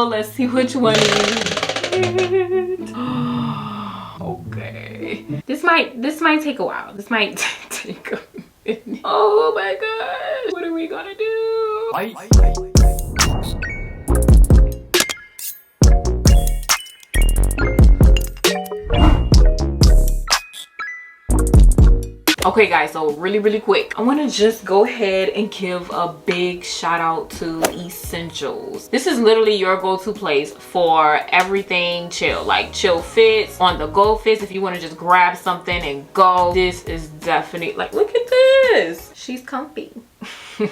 Let's see which one is it. Okay. This might take a while. This might take a minute. Oh my god. What are we gonna do? Okay guys, so really quick, I want to just go ahead and give a big shout out to ESNTLS. This is literally your go-to place for everything chill, like chill fits, on the go fits. If you want to just grab something and go, this is definitely, like, look at this, she's comfy.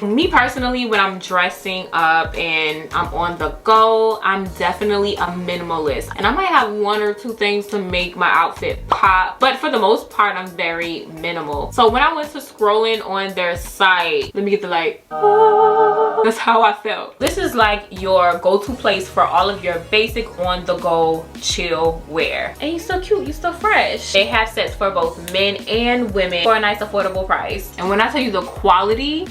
Me personally, when I'm dressing up and I'm on the go, I'm definitely a minimalist, and I might have one or two things to make my outfit pop, but for the most part I'm very minimal. So when I went to scrolling on their site, let me get the light, that's how I felt. This is like your go-to place for all of your basic on the go chill wear, and you're still cute, you're still fresh. They have sets for both men and women for a nice affordable price, and when I tell you the quality,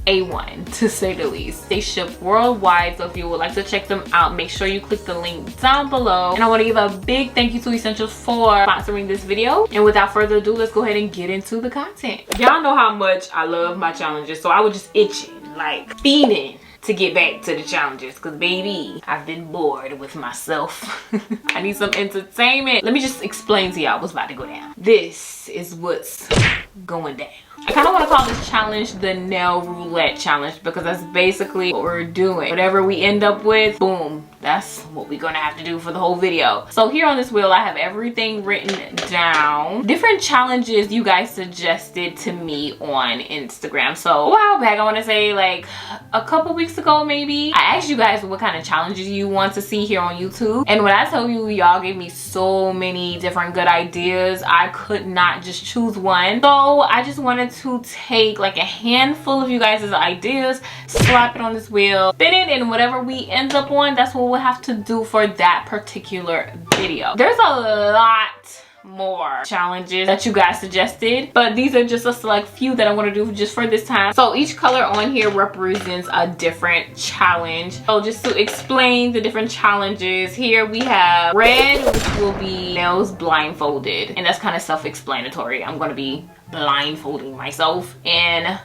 A1 to say the least. They ship worldwide, so if you would like to check them out, make sure you click the link down below. And I want to give a big thank you to ESNTLS for sponsoring this video. And without further ado, let's go ahead and get into the content. Y'all know how much I love my challenges, so I was just itching, like fiending to get back to the challenges, because baby, I've been bored with myself. I need some entertainment. Let me just explain to y'all what's about to go down. This is what's going down. I kind of want to call this challenge the nail roulette challenge, because that's basically what we're doing. Whatever we end up with, boom, that's what we're gonna have to do for the whole video. So here on this wheel, I have everything written down. Different challenges you guys suggested to me on Instagram. So a while back, I want to say like a couple weeks ago maybe, I asked you guys what kind of challenges you want to see here on YouTube. And when I tell you, y'all gave me so many different good ideas, I could not just choose one. So I just wanted to take like a handful of you guys' ideas, slap it on this wheel, spin it, and whatever we end up on, that's what we'll have to do for that particular video. There's a lot more challenges that you guys suggested, but these are just a select few that I want to do just for this time. So each color on here represents a different challenge. So just to explain the different challenges, here we have red, which will be nails blindfolded, and that's kind of self-explanatory. I'm going to be blindfolding myself and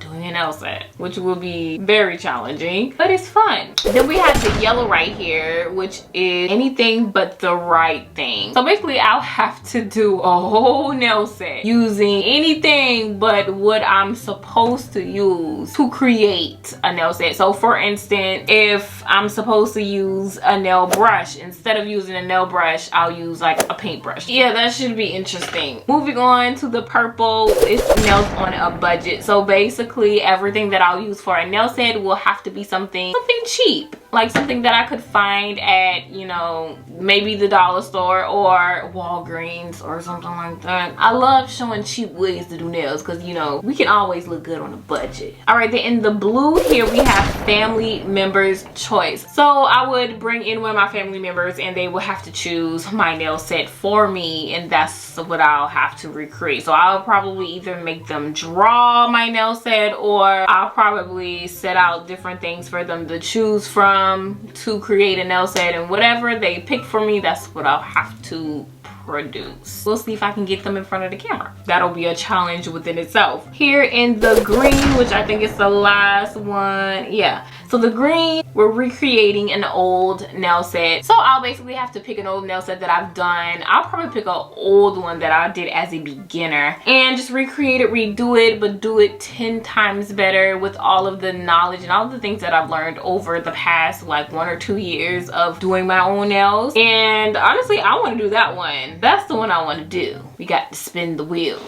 doing a nail set, which will be very challenging, but it's fun. Then we have the yellow right here, which is anything but the right thing. So basically I'll have to do a whole nail set using anything but what I'm supposed to use to create a nail set. So for instance, if I'm supposed to use a nail brush, instead of using a nail brush, I'll use like a paintbrush. Yeah, that should be interesting. Moving on to the purple, it's nails on a budget. So basically everything that I'll use for a nail set will have to be something cheap, like something that I could find at, you know, maybe the dollar store or Walgreens or something like that. I love showing cheap ways to do nails, because you know we can always look good on a budget. All right, then in the blue here we have family members choice. So I would bring in one of my family members and they will have to choose my nail set for me, and that's what I'll have to recreate. So I'll probably either make them draw my nail set, or I'll probably set out different things for them to choose from to create a nail set, and whatever they pick for me, that's what I'll have to produce. We'll see if I can get them in front of the camera. That'll be a challenge within itself. Here in the green, which I think is the last one, yeah, so the green, we're recreating an old nail set. So I'll basically have to pick an old nail set that I've done. I'll probably pick an old one that I did as a beginner and just recreate it, redo it, but do it 10 times better with all of the knowledge and all of the things that I've learned over the past like 1 or 2 years of doing my own nails. And honestly, I want to do that one. That's the one I want to do. We got to spin the wheel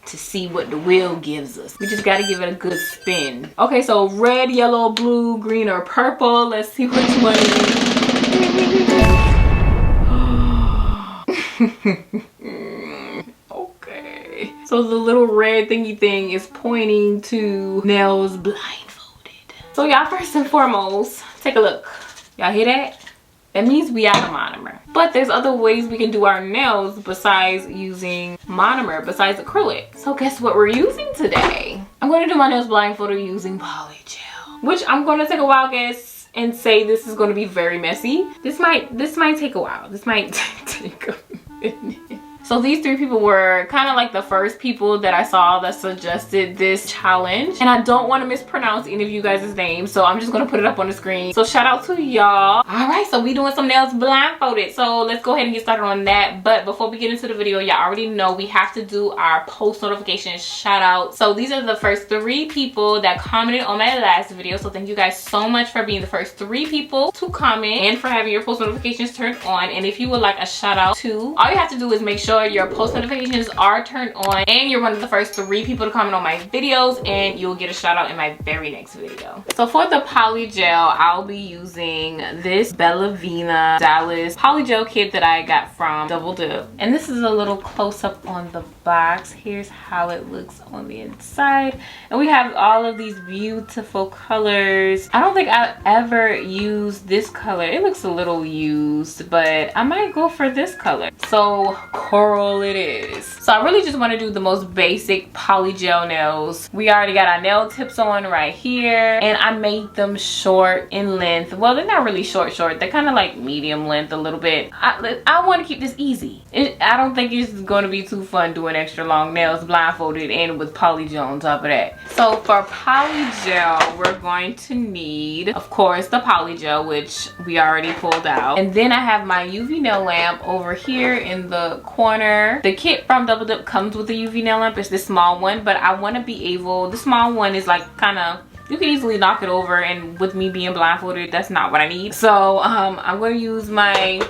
to see what the wheel gives us. We just got to give it a good spin. Okay, so red, yellow, blue, green, or purple. Let's see which one it is. Okay, so the little red thingy thing is pointing to nails blindfolded. So y'all, first and foremost, take a look. Y'all hear that? That means we add a monomer. But there's other ways we can do our nails besides using monomer, besides acrylic. So guess what we're using today? I'm going to do my nails blindfolded using polygel, which I'm going to take a wild guess and say this is going to be very messy. This might take a while. This might take a minute. So these 3 people were kind of like the first people that I saw that suggested this challenge. And I don't want to mispronounce any of you guys' names, so I'm just going to put it up on the screen. So shout out to y'all. Alright, so we doing some nails blindfolded. So let's go ahead and get started on that. But before we get into the video, y'all already know we have to do our post notification shout out. So these are the first 3 people that commented on my last video. So thank you guys so much for being the first 3 people to comment and for having your post notifications turned on. And if you would like a shout out too, all you have to do is make sure your post notifications are turned on and you're one of the first 3 people to comment on my videos, and you'll get a shout out in my very next video. So for the polygel, I'll be using this Bella Vina Dallas polygel kit that I got from Double Dip, and this is a little close-up on the box. Here's how it looks on the inside, and we have all of these beautiful colors. I don't think I've ever used this color. It looks a little used, but I might go for this color. So coral it is. So I really just want to do the most basic polygel nails. We already got our nail tips on right here, and I made them short in length. Well, they're not really short, they're kind of like medium length a little bit. I want to keep this easy. I don't think it's going to be too fun doing extra long nails blindfolded and with polygel on top of that. So for polygel, we're going to need, of course, the polygel, which we already pulled out, and then I have my UV nail lamp over here in the corner. The kit from Double Dip comes with a UV nail lamp. It's this small one, but I want to be able, the small one is like kind of, you can easily knock it over, and with me being blindfolded, that's not what I need. So I'm going to use my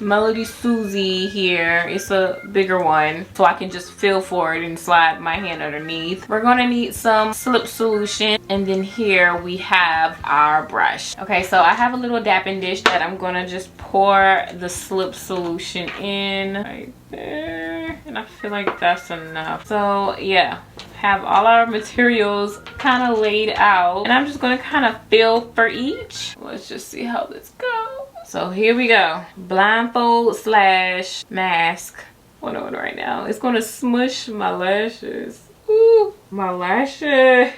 Melody Susie here. It's a bigger one, so I can just feel for it and slide my hand underneath. We're gonna need some slip solution, and then here we have our brush. Okay, so I have a little dapping dish that I'm gonna just pour the slip solution in right there, and I feel like that's enough. So yeah, have all our materials kind of laid out, and I'm just gonna kind of feel for each. Let's just see how this goes. So here we go. Blindfold slash mask. What I'm doing right now. It's gonna smush my lashes. Ooh, my lashes.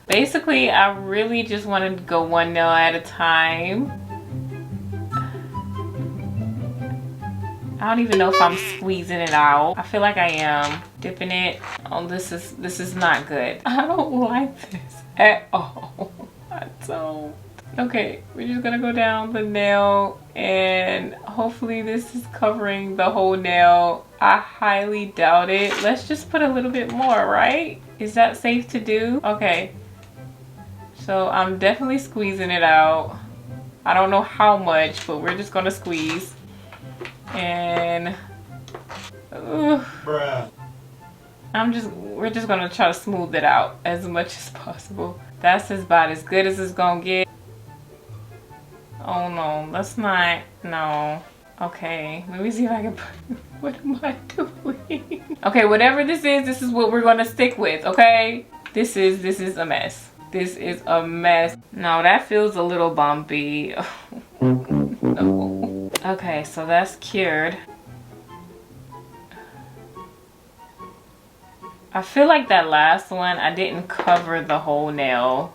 Basically, I really just wanted to go one nail at a time. I don't even know if I'm squeezing it out. I feel like I am. Dipping it. Oh, this is not good. I don't like this at all. I don't. Okay, we're just gonna go down the nail, and hopefully this is covering the whole nail. I highly doubt it. Let's just put a little bit more, right? Is that safe to do? Okay. So I'm definitely squeezing it out. I don't know how much, but we're just gonna squeeze. And we're just gonna try to smooth it out as much as possible. That's about as good as it's gonna get. Oh no, that's not, no. Okay, let me see if I can put, what am I doing? Okay, whatever this is what we're gonna stick with, okay? This is a mess. This is a mess. No, that feels a little bumpy. No. Okay, so that's cured. I feel like that last one, I didn't cover the whole nail.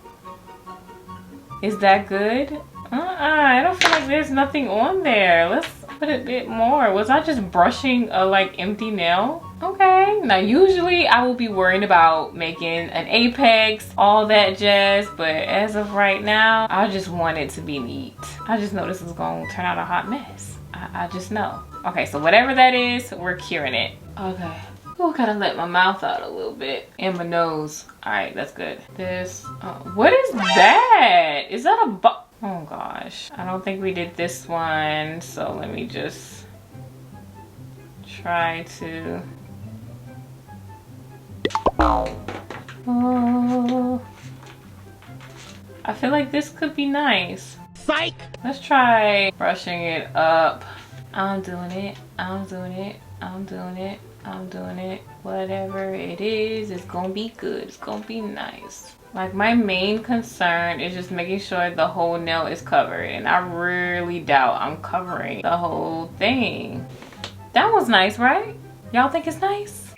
Is that good? I don't feel like there's nothing on there. Let's put a bit more. Was I just brushing a like empty nail? Okay. Now usually I will be worrying about making an apex, all that jazz, but as of right now, I just want it to be neat. I just know this is gonna turn out a hot mess. I just know. Okay, so whatever that is, we're curing it. Okay. Oh, gotta let my mouth out a little bit. And my nose. Alright, that's good. This, what is that? Is that a oh gosh. I don't think we did this one. So let me just try to. Oh. I feel like this could be nice. Psych! Let's try brushing it up. I'm doing it. I'm doing it. I'm doing it. I'm doing it. Whatever it is, it's gonna be good. It's gonna be nice. Like, my main concern is just making sure the whole nail is covered, and I really doubt I'm covering the whole thing. That was nice, right? Y'all think it's nice?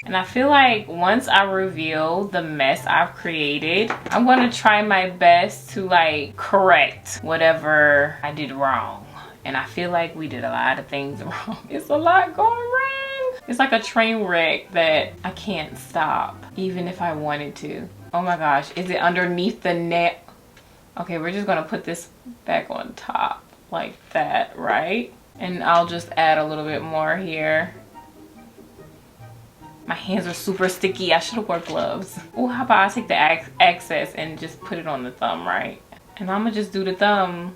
And I feel like once I reveal the mess I've created, I'm gonna try my best to like correct whatever I did wrong. And I feel like we did a lot of things wrong. It's a lot going wrong. It's like a train wreck that I can't stop, even if I wanted to. Oh my gosh, is it underneath the net? Okay, we're just gonna put this back on top like that, right? And I'll just add a little bit more here. My hands are super sticky. I should have worn gloves. Oh, how about I take the excess and just put it on the thumb, right? And I'm gonna just do the thumb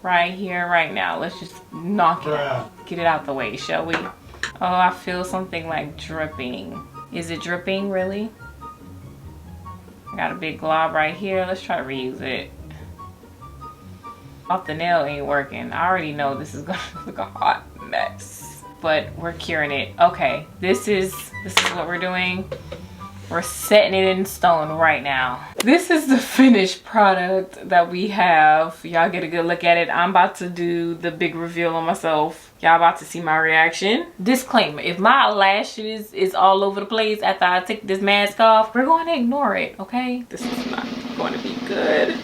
right here, right now. Let's just knock it out. Get it out the way, shall we? Oh, I feel something like dripping. Is it dripping, really? I got a big glob right here. Let's try to reuse it. Off the nail ain't working. I already know this is gonna look a hot mess. But we're curing it. Okay, this is what we're doing. We're setting it in stone right now. This is the finished product that we have. Y'all get a good look at it. I'm about to do the big reveal on myself. Y'all about to see my reaction. Disclaimer, if my lashes is all over the place after I take this mask off, we're going to ignore it, okay? This is not going to be good.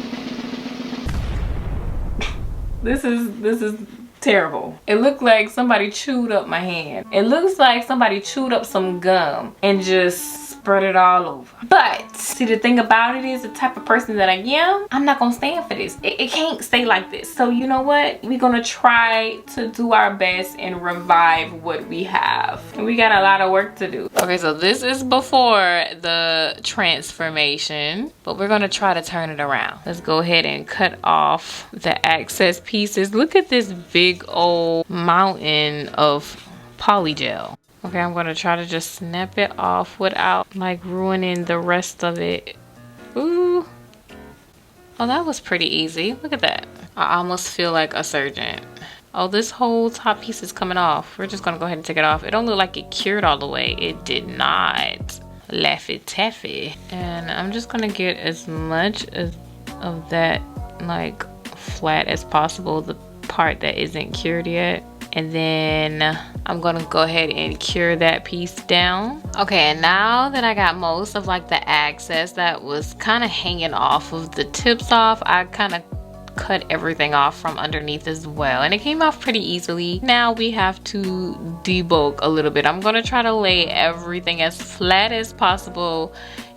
This is terrible. It looked like somebody chewed up my hand. It looks like somebody chewed up some gum and just spread it all over. But see, the thing about it is, the type of person that I am, I'm not gonna stand for this. It can't stay like this. So you know what? We're gonna try to do our best and revive what we have. And we got a lot of work to do. Okay, so this is before the transformation, but we're gonna try to turn it around. Let's go ahead and cut off the excess pieces. Look at this big old mountain of polygel. Okay, I'm gonna try to just snap it off without like ruining the rest of it. Ooh. Oh, that was pretty easy. Look at that. I almost feel like a surgeon. Oh, this whole top piece is coming off. We're just gonna go ahead and take it off. It don't look like it cured all the way. It did not. Laffy taffy. And I'm just gonna get as much of that like flat as possible, the part that isn't cured yet. And then I'm gonna go ahead and cure that piece down. Okay, and now that I got most of like the excess that was kind of hanging off of the tips off, I kind of cut everything off from underneath as well, and it came off pretty easily. Now we have to debulk a little bit. I'm gonna try to lay everything as flat as possible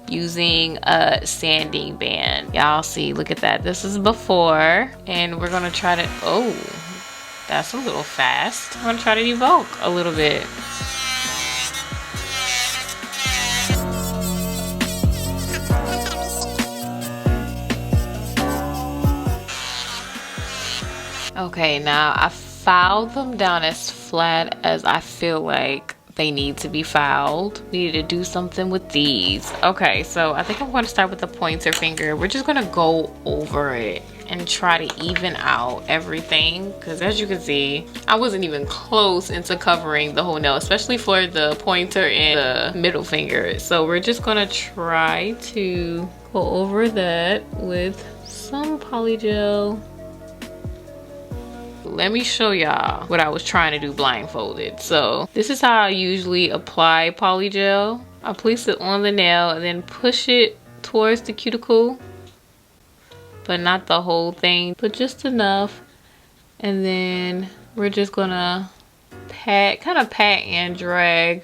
using a sanding band. Y'all see, look at that. This is before, and we're gonna try to, oh, that's a little fast. I'm gonna try to debulk a little bit. Okay, now I filed them down as flat as I feel like they need to be filed. We need to do something with these. Okay, so I think I'm going to start with the pointer finger. We're just going to go over it and try to even out everything, because as you can see, I wasn't even close into covering the whole nail, especially for the pointer and the middle finger. So we're just going to try to go over that with some polygel. Let me show y'all what I was trying to do blindfolded. So this is how I usually apply polygel. I place it on the nail and then push it towards the cuticle, but not the whole thing, but just enough. And then we're just gonna pat and drag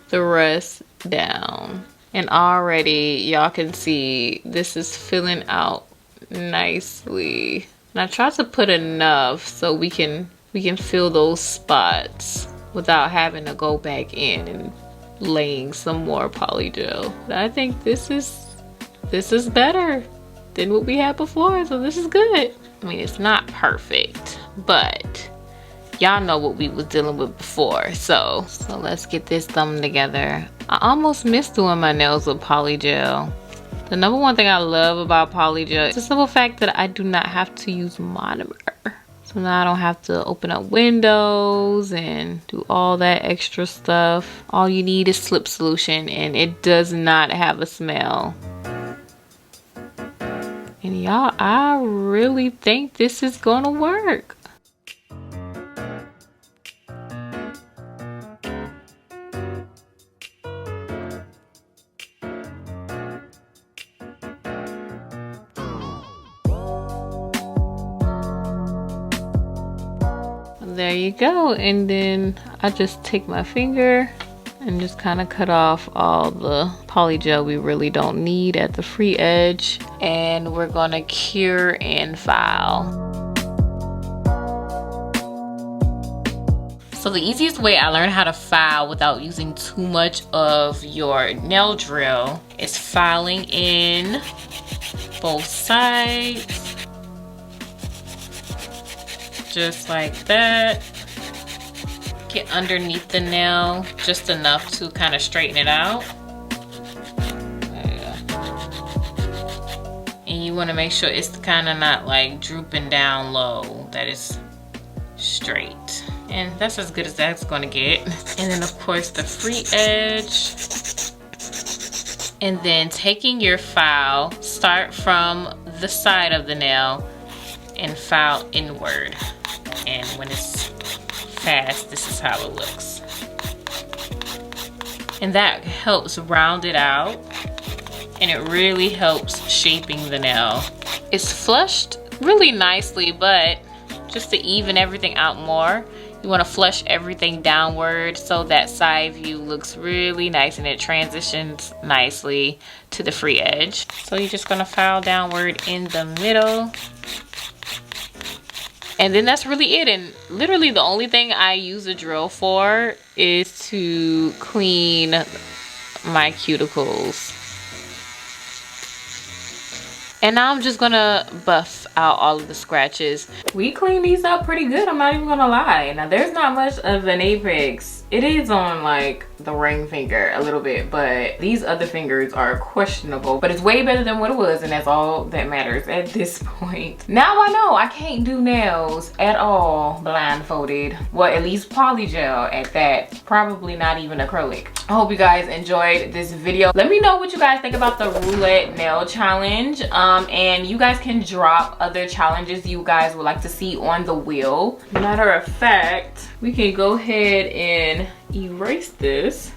the rest down. And already y'all can see this is filling out nicely. And I try to put enough so we can fill those spots without having to go back in and laying some more polygel. I think this is better than what we had before, so this is good. I mean, it's not perfect, but y'all know what we was dealing with before. So let's get this thumb together. I almost missed doing my nails with polygel. The number one thing I love about polygel is the simple fact that I do not have to use monomer. So now I don't have to open up windows and do all that extra stuff. All you need is slip solution, and it does not have a smell. And y'all, I really think this is gonna work. there you go. And then I just take my finger and just kind of cut off all the polygel we really don't need at the free edge. And we're gonna cure and file. So the easiest way I learned how to file without using too much of your nail drill is filing in both sides, just like that. Get underneath the nail just enough to kind of straighten it out. And you want to make sure it's kind of not like drooping down low, that it's straight. And that's as good as that's going to get. And then of course the free edge. And then taking your file, start from the side of the nail and file inward. And when it's fast, this is how it looks. And that helps round it out, and it really helps shaping the nail. It's flushed really nicely, but just to even everything out more, you want to flush everything downward so that side view looks really nice and it transitions nicely to the free edge. So you're just going to file downward in the middle. And then that's really it. And literally the only thing I use a drill for is to clean my cuticles. And now I'm just gonna buff out all of the scratches. We cleaned these up pretty good, I'm not even gonna lie. Now there's not much of an apex. It is on like the ring finger a little bit, but these other fingers are questionable. But it's way better than what it was, and that's all that matters at this point. Now I know I can't do nails at all blindfolded. Well, at least polygel at that. Probably not even acrylic. I hope you guys enjoyed this video. Let me know what you guys think about the roulette nail challenge. And you guys can drop other challenges you guys would like to see on the wheel. Matter of fact, we can go ahead and erase this.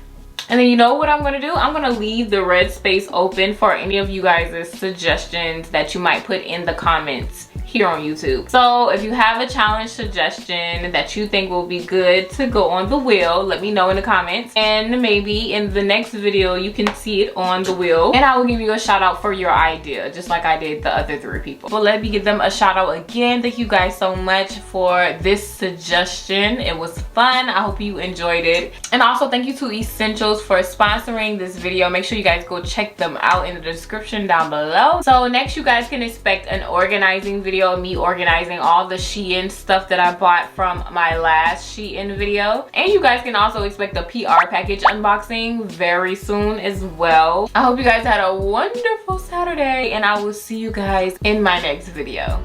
And then you know what I'm gonna do? I'm gonna leave the red space open for any of you guys' suggestions that you might put in the comments here on YouTube. So if you have a challenge suggestion that you think will be good to go on the wheel, let me know in the comments, and maybe in the next video you can see it on the wheel and I will give you a shout out for your idea, just like I did the other 3 people. But let me give them a shout out again. Thank you guys so much for this suggestion. It was fun. I hope you enjoyed it. And also thank you to ESNTLS for sponsoring this video. Make sure you guys go check them out in the description down below. So next you guys can expect an organizing video, me organizing all the Shein stuff that I bought from my last Shein video. And you guys can also expect a PR package unboxing very soon as well. I hope you guys had a wonderful Saturday, and I will see you guys in my next video.